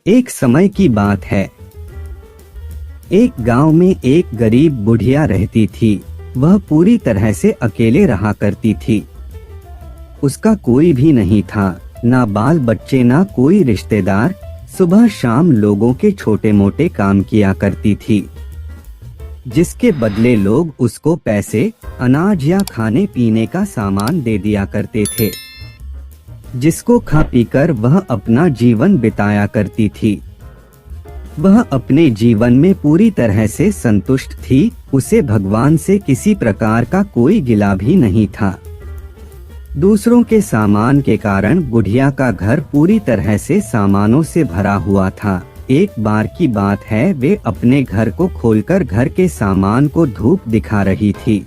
एक समय की बात है। एक गांव में एक गरीब बुढ़िया रहती थी। वह पूरी तरह से अकेले रहा करती थी। उसका कोई भी नहीं था, ना बाल बच्चे ना कोई रिश्तेदार। सुबह शाम लोगों के छोटे मोटे काम किया करती थी, जिसके बदले लोग उसको पैसे, अनाज या खाने पीने का सामान दे दिया करते थे, जिसको खा पीकर वह अपना जीवन बिताया करती थी। वह अपने जीवन में पूरी तरह से संतुष्ट थी। उसे भगवान से किसी प्रकार का कोई गिला भी नहीं था। दूसरों के सामान के कारण बुढ़िया का घर पूरी तरह से सामानों से भरा हुआ था। एक बार की बात है, वे अपने घर को खोलकर घर के सामान को धूप दिखा रही थी।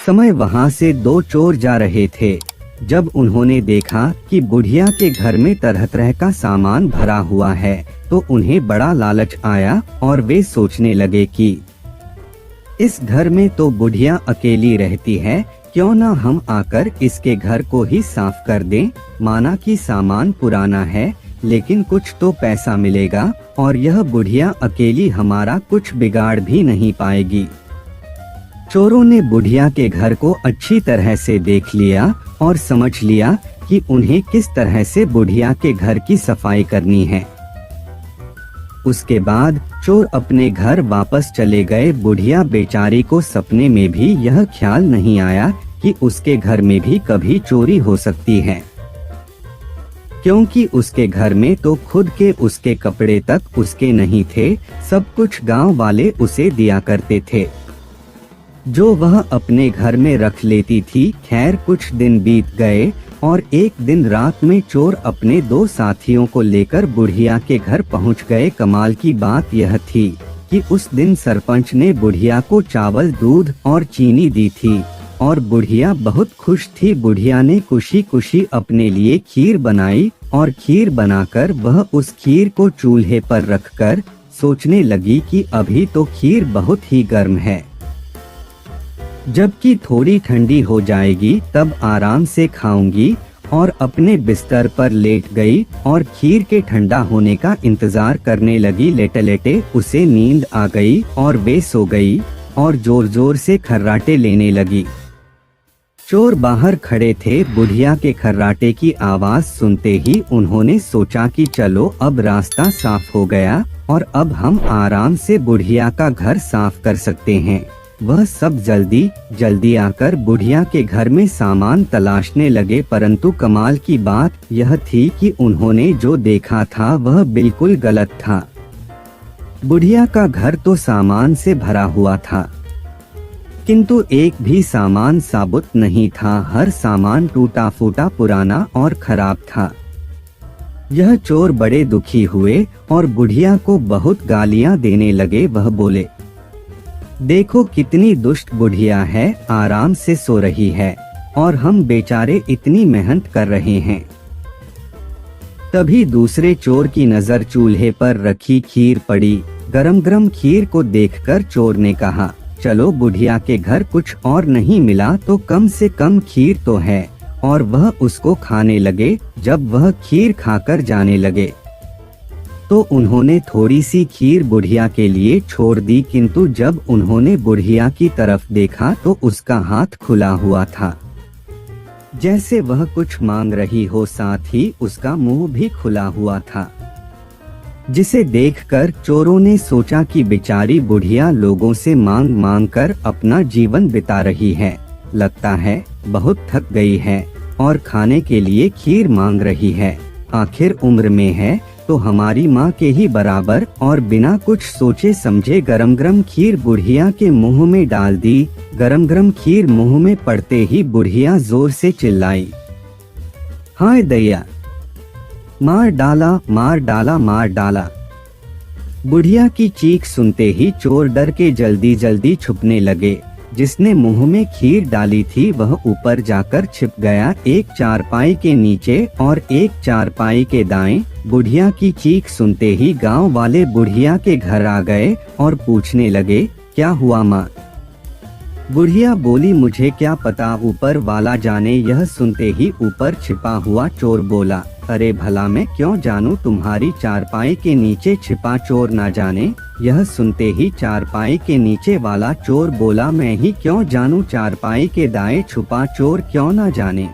समय वहां से दो चोर जा रहे थे। जब उन्होंने देखा कि बुढ़िया के घर में तरह तरह का सामान भरा हुआ है, तो उन्हें बड़ा लालच आया और वे सोचने लगे कि इस घर में तो बुढ़िया अकेली रहती है, क्यों ना हम आकर इसके घर को ही साफ कर दें। माना कि सामान पुराना है, लेकिन कुछ तो पैसा मिलेगा और यह बुढ़िया अकेली हमारा कुछ बिगाड़ भी नहीं पाएगी। चोरों ने बुढ़िया के घर को अच्छी तरह से देख लिया और समझ लिया कि उन्हें किस तरह से बुढ़िया के घर की सफाई करनी है। उसके बाद चोर अपने घर वापस चले गए। बुढ़िया बेचारी को सपने में भी यह ख्याल नहीं आया कि उसके घर में भी कभी चोरी हो सकती है, क्योंकि उसके घर में तो खुद के उसके कपड़े तक उसके नहीं थे। सब कुछ गांव वाले उसे दिया करते थे, जो वह अपने घर में रख लेती थी। खैर कुछ दिन बीत गए और एक दिन रात में चोर अपने दो साथियों को लेकर बुढ़िया के घर पहुंच गए। कमाल की बात यह थी कि उस दिन सरपंच ने बुढ़िया को चावल, दूध और चीनी दी थी और बुढ़िया बहुत खुश थी। बुढ़िया ने खुशी खुशी अपने लिए खीर बनाई और खीर बनाकर वह उस खीर को चूल्हे पर रखकर सोचने लगी कि अभी तो खीर बहुत ही गर्म है, जबकि थोड़ी ठंडी हो जाएगी तब आराम से खाऊंगी। और अपने बिस्तर पर लेट गई और खीर के ठंडा होने का इंतजार करने लगी। लेटे लेटे उसे नींद आ गई और वे सो गई और जोर जोर से खर्राटे लेने लगी। चोर बाहर खड़े थे। बुढ़िया के खर्राटे की आवाज सुनते ही उन्होंने सोचा कि चलो अब रास्ता साफ हो गया और अब हम आराम से बुढ़िया का घर साफ कर सकते हैं। वह सब जल्दी जल्दी आकर बुढ़िया के घर में सामान तलाशने लगे, परंतु कमाल की बात यह थी कि उन्होंने जो देखा था वह बिल्कुल गलत था। बुढ़िया का घर तो सामान से भरा हुआ था, किंतु एक भी सामान साबुत नहीं था। हर सामान टूटा फूटा, पुराना और खराब था। यह चोर बड़े दुखी हुए और बुढ़िया को बहुत गालियां देने लगे। वह बोले, देखो कितनी दुष्ट बुढ़िया है, आराम से सो रही है और हम बेचारे इतनी मेहनत कर रहे हैं। तभी दूसरे चोर की नजर चूल्हे पर रखी खीर पड़ी। गरम गरम खीर को देखकर चोर ने कहा, चलो बुढ़िया के घर कुछ और नहीं मिला तो कम से कम खीर तो है। और वह उसको खाने लगे। जब वह खीर खाकर जाने लगे तो उन्होंने थोड़ी सी खीर बुढ़िया के लिए छोड़ दी, किंतु जब उन्होंने बुढ़िया की तरफ देखा तो उसका हाथ खुला हुआ था, जैसे वह कुछ मांग रही हो। साथ ही उसका मुंह भी खुला हुआ था, जिसे देखकर चोरों ने सोचा कि बेचारी बुढ़िया लोगों से मांग मांग कर अपना जीवन बिता रही है, लगता है बहुत थक गई है और खाने के लिए खीर मांग रही है। आखिर उम्र में है तो हमारी माँ के ही बराबर। और बिना कुछ सोचे समझे गरम गरम खीर बुढ़िया के मुंह में डाल दी। गरम गरम खीर मुंह में पड़ते ही बुढ़िया जोर से चिल्लाई, हाय दैया, मार डाला मार डाला मार डाला। बुढ़िया की चीख सुनते ही चोर डर के जल्दी जल्दी छुपने लगे। जिसने मुंह में खीर डाली थी वह ऊपर जाकर छिप गया, एक चारपाई के नीचे और एक चारपाई के दाएं। बुढ़िया की चीख सुनते ही गांव वाले बुढ़िया के घर आ गए और पूछने लगे, क्या हुआ माँ? बुढ़िया बोली, मुझे क्या पता, ऊपर वाला जाने। यह सुनते ही ऊपर छिपा हुआ चोर बोला, अरे भला मैं क्यों जानूं, तुम्हारी चारपाई के नीचे छिपा चोर ना जाने। यह सुनते ही चारपाई के नीचे वाला चोर बोला, मैं ही क्यों जानूं, चारपाई के दाएं छुपा चोर क्यों ना जाने।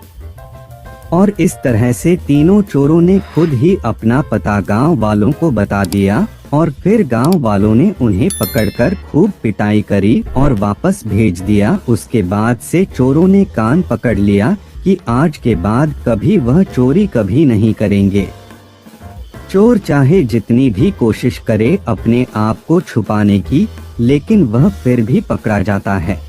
और इस तरह से तीनों चोरों ने खुद ही अपना पता गांव वालों को बता दिया और फिर गांव वालों ने उन्हें पकड़कर खूब पिटाई करी और वापस भेज दिया। उसके बाद से चोरों ने कान पकड़ लिया कि आज के बाद कभी वह चोरी कभी नहीं करेंगे। चोर चाहे जितनी भी कोशिश करे अपने आप को छुपाने की, लेकिन वह फिर भी पकड़ा जाता है।